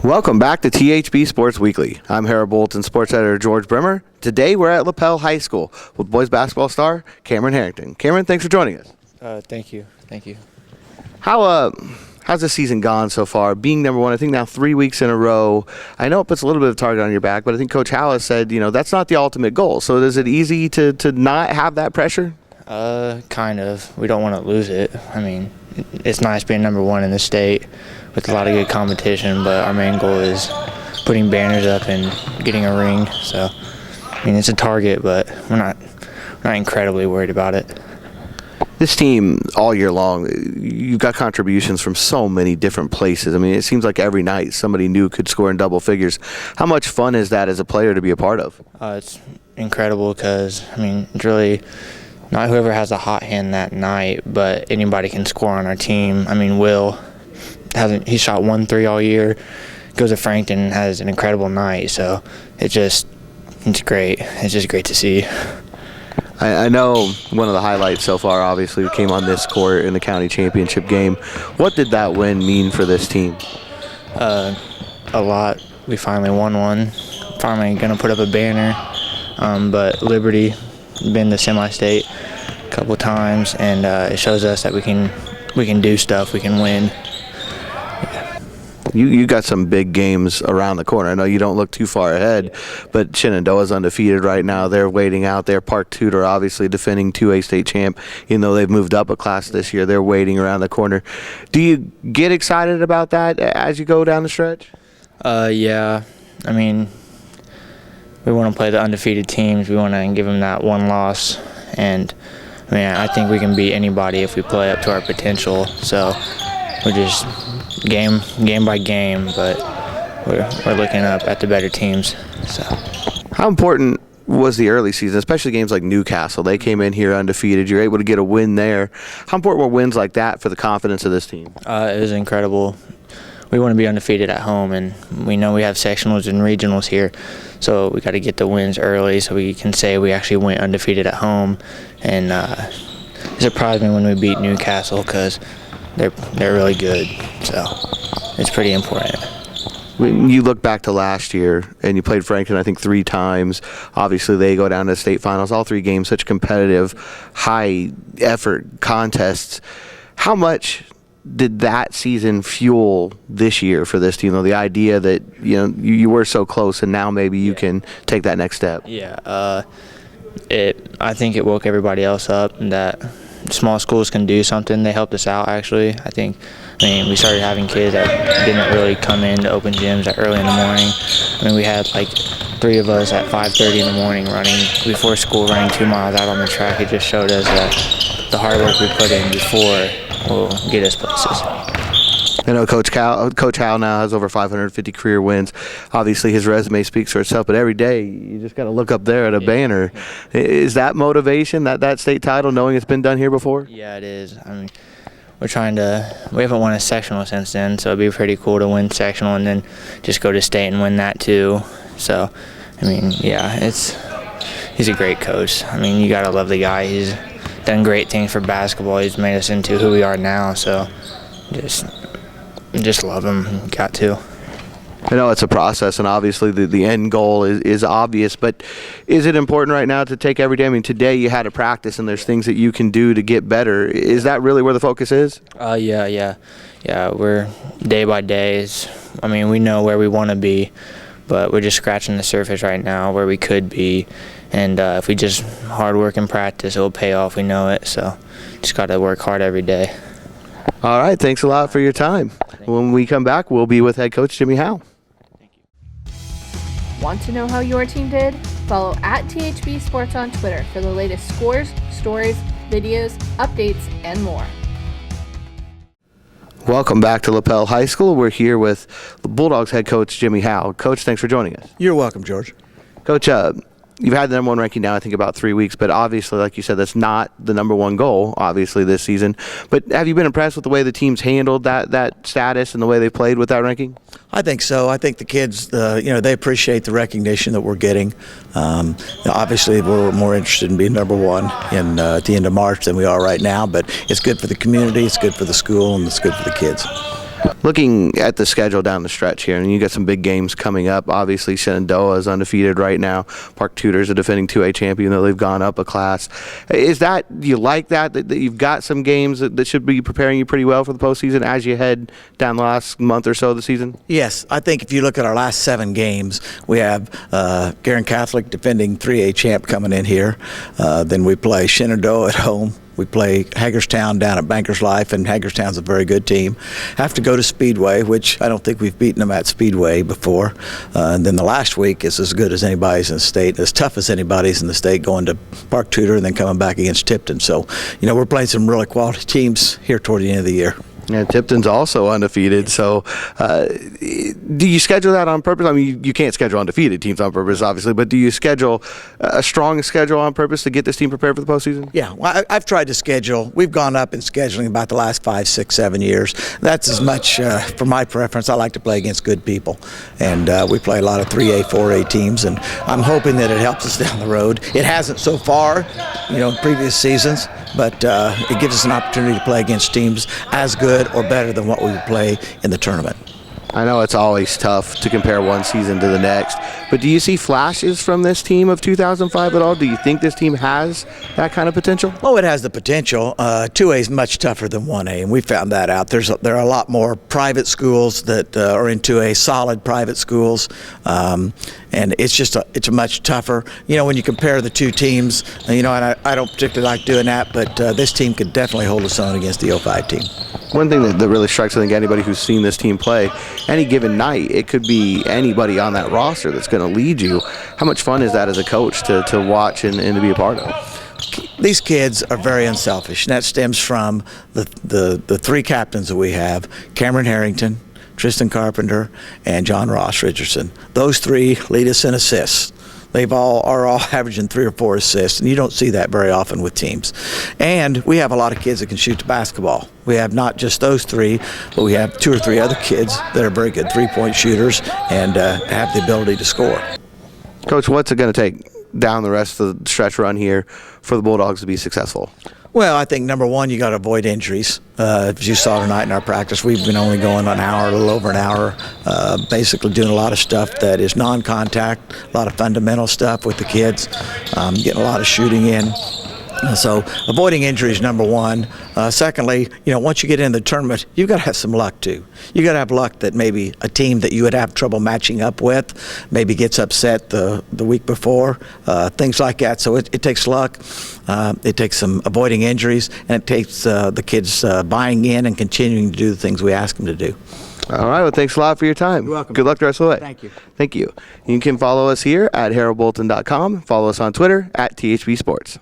Welcome back to THB Sports Weekly. I'm Harold Bolton, sports editor George Bremer. Today we're at Lapel High School with boys basketball star Kamron Herrington. Kamron, thanks for joining us. Thank you. How's the season gone so far? Being number one, I think now 3 weeks in a row. I know it puts a little bit of target on your back, but I think Coach Howell has said, that's not the ultimate goal. So is it easy to not have that pressure? Kind of. We don't want to lose it. I mean, it's nice being number one in the state with a lot of good competition, but our main goal is putting banners up and getting a ring. So, I mean, it's a target, but we're not incredibly worried about it. This team, all year long, you've got contributions from so many different places. I mean, it seems like every night somebody new could score in double figures. How much fun is that as a player to be a part of? It's incredible because, I mean, it's really not whoever has a hot hand that night, but anybody can score on our team. I mean, Will he shot 1 3 all year, goes to Frankton and has an incredible night. So it's great. It's just great to see. I know one of the highlights so far, obviously, came on this court in the county championship game. What did that win mean for this team? A lot. We finally won one. Finally going to put up a banner. But Liberty been to semi-state a couple times, and it shows us that we can do stuff. We can win. You got some big games around the corner. I know you don't look too far ahead, but Shenandoah's undefeated right now. They're waiting out there. Park Tudor, obviously defending 2A state champ, even though they've moved up a class this year. They're waiting around the corner. Do you get excited about that as you go down the stretch? Yeah. I mean, we want to play the undefeated teams. We want to give them that one loss. And, I mean, I think we can beat anybody if we play up to our potential. So we're just game by game, but we're looking up at the better teams. So, how important was the early season, especially games like Newcastle? They came in here undefeated. You're able to get a win there. How important were wins like that for the confidence of this team? It was incredible. We want to be undefeated at home, and we know we have sectionals and regionals here, so we got to get the wins early so we can say we actually went undefeated at home. And it surprised me when we beat Newcastle because they're really good, so it's pretty important. When you look back to last year, and you played Frankton, I think 3 times. Obviously, they go down to the state finals. All 3 games, such competitive, high-effort contests. How much did that season fuel this year for this team? Though the idea that you were so close, and now maybe you can take that next step. Yeah, I think it woke everybody else up that small schools can do something. They helped us out, actually. I mean, we started having kids that didn't really come into open gyms that early in the morning. I mean, we had like 3 of us at 5:30 in the morning running before school, running 2 miles out on the track. It just showed us that the hard work we put in before will get us places. I know Coach Howell now has over 550 career wins. Obviously, his resume speaks for itself, but every day you just got to look up there at a banner. Is that motivation, that state title, knowing it's been done here before? Yeah, it is. I mean, we haven't won a sectional since then, so it'd be pretty cool to win sectional and then just go to state and win that too. So, I mean, yeah, he's a great coach. I mean, you got to love the guy. He's done great things for basketball. He's made us into who we are now, so just love him. Got to. I know it's a process, and obviously the end goal is obvious, but is it important right now to take every day? I mean, today you had a practice, and there's things that you can do to get better. Is that really where the focus is? Yeah. We're day by day. I mean, we know where we want to be, but we're just scratching the surface right now where we could be. And if we just hard work and practice, it will pay off. We know it, so just got to work hard every day. All right, thanks a lot for your time. When we come back, we'll be with head coach Jimmie Howell. Thank you. Want to know how your team did? Follow at THB Sports on Twitter for the latest scores, stories, videos, updates, and more. Welcome back to Lapel High School. We're here with the Bulldogs head coach Jimmie Howell. Coach, thanks for joining us. You're welcome, George. Coach, you've had the number 1 ranking now, I think, about 3 weeks, but obviously, like you said, that's not the number 1 goal, obviously, this season. But have you been impressed with the way the team's handled that status and the way they played with that ranking? I think so. I think the kids, they appreciate the recognition that we're getting. Obviously, we're more interested in being number 1 at the end of March than we are right now, but it's good for the community, it's good for the school, and it's good for the kids. Looking at the schedule down the stretch here, and you got some big games coming up. Obviously, Shenandoah is undefeated right now. Park Tudor's a defending 2A champion, though they've gone up a class. Is that, do you like that you've got some games that should be preparing you pretty well for the postseason as you head down the last month or so of the season? Yes, I think if you look at our last 7 games, we have Garin Catholic defending 3A champ coming in here. Then we play Shenandoah at home. We play Hagerstown down at Bankers Life, and Hagerstown's a very good team. Have to go to Speedway, which I don't think we've beaten them at Speedway before. And then the last week is as good as anybody's in the state, as tough as anybody's in the state, going to Park Tudor and then coming back against Tipton. So, we're playing some really quality teams here toward the end of the year. Yeah, Tipton's also undefeated. So, do you schedule that on purpose? I mean, you can't schedule undefeated teams on purpose, obviously, but do you schedule a strong schedule on purpose to get this team prepared for the postseason? Yeah, well, I've tried to schedule. We've gone up in scheduling about the last 5, 6, 7 years. That's as much for my preference. I like to play against good people, and we play a lot of 3A, 4A teams, and I'm hoping that it helps us down the road. It hasn't so far, in previous seasons, but it gives us an opportunity to play against teams as good or better than what we would play in the tournament. I know it's always tough to compare one season to the next, but do you see flashes from this team of 2005 at all? Do you think this team has that kind of potential? Oh, it has the potential. 2A is much tougher than 1A, and we found that out. There are a lot more private schools that are in 2A, solid private schools, and it's a much tougher. When you compare the two teams, and I don't particularly like doing that, but this team could definitely hold its own against the 05 team. One thing that really strikes, I think, anybody who's seen this team play, any given night, it could be anybody on that roster that's going to lead you. How much fun is that as a coach to watch and to be a part of? These kids are very unselfish, and that stems from the 3 captains that we have: Kamron Herrington, Tristan Carpenter, and John Ross Richardson. Those 3 lead us in assists. They are all averaging 3 or 4 assists, and you don't see that very often with teams. And we have a lot of kids that can shoot the basketball. We have not just those 3, but we have 2 or 3 other kids that are very good 3-point shooters and have the ability to score. Coach, what's it going to take down the rest of the stretch run here for the Bulldogs to be successful? Well, I think number one, you got to avoid injuries. As you saw tonight in our practice, we've been only going an hour, a little over an hour, basically doing a lot of stuff that is non-contact, a lot of fundamental stuff with the kids, getting a lot of shooting in. So avoiding injuries, number one. Secondly, once you get in the tournament, you've got to have some luck too. You got to have luck that maybe a team that you would have trouble matching up with maybe gets upset the week before, things like that. So it takes luck. It takes some avoiding injuries, and it takes the kids buying in and continuing to do the things we ask them to do. All right. Well, thanks a lot for your time. You're welcome. Good luck the rest of the way. Thank you. Thank you. You can follow us here at HeraldBulletin.com. Follow us on Twitter at THB Sports.